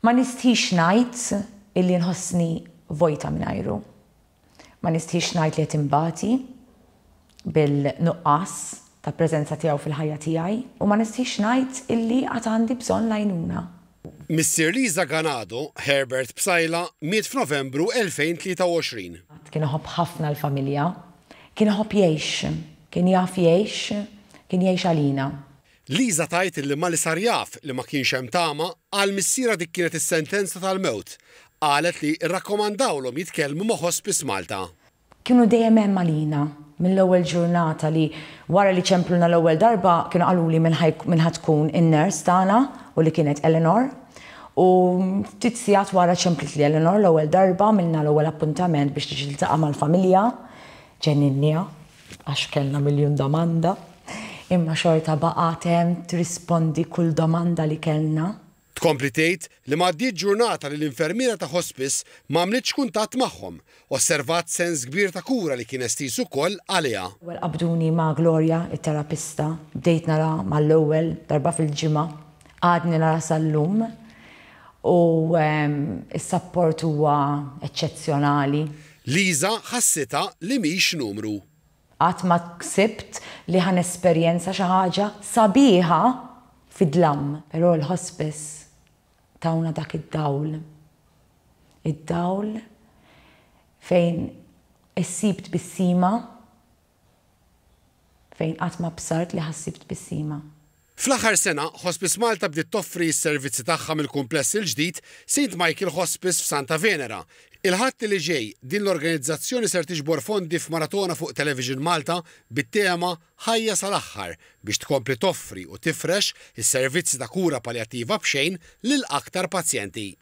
Ma nistħix ngħid illi nħossni vojta mingħajru. Ma nistħix ngħid li qed imbagħti bil-nuqqas ta' preżenza tiegħu fil-ħajja tiegħi u ma nistħix ngħid illi qatt għandi bżonn l-għajnuna. Missier Liza Ganado, Herbert Bsajla, miet f'Novembru 2023. Kien iħobb ħafna l-familja, kien iħobb jgħix, kien jaf jgħix, kien jgħix għalina. Liza tajt li ma li sar jaf li ma kienx hemm tama għal missiera dik kienet is-sentenza tal-mewt. Qalet li rrakkomandawlhom jitkellmu ma' Hospice Malta. Kienu dejjem hemm għalina mill-ewwel ġurnata li wara li ċempluna l-ewwel darba kienu qaluli minn tkun in-nurse tagħna u li kienet Eleanor. U ftit sigħat wara ċemplit li Eleanor l-ewwel darba milna l-ewwel appuntament biex tiġi tiltaqa' mal-familja. Ġenninniha għax kellna miljun domanda. Imma xorta baqgħet hemm tirrispondi kull domanda li kellna. Tkompli tgħid li m'għaddiet ġurnata li l-infermiera ta' hospice m'għamlitx kuntatt magħhom, osservat sens kbir ta' kura li kien estiż ukoll għaliha. Ewwel qabduni ma' Gloria, it-terapista, bdejt nara mal-ewwel darba fil-ġimgħa, għadni nara sal-lum u s-sapport huwa eċċezzjonali. Liza ħassitha li mhix numru. Qatt ma ksibt li ħan esperjenza xi ħaġa sabiħa fid-dlam, però l-hospice tawna dak id-dawl. Id-dawl fejn issibt bis-sima, fejn qatt ma bsart li ħassibt bis-sima. Fl-aħħar sena, Hospice Malta bdiet toffri s-servizzi tagħha mill-kumpless il-ġdid St. Michael Hospice f'Santa Venera. Il-ħadd li ġej din l-organizzazzjoni ser tiġbor fondi f'maratona fuq Television Malta bit-tema Ħajja sal-aħħar biex tkompli toffri u tifrex is-servizzi ta' kura paljattiva b'xejn lil aktar pazjenti.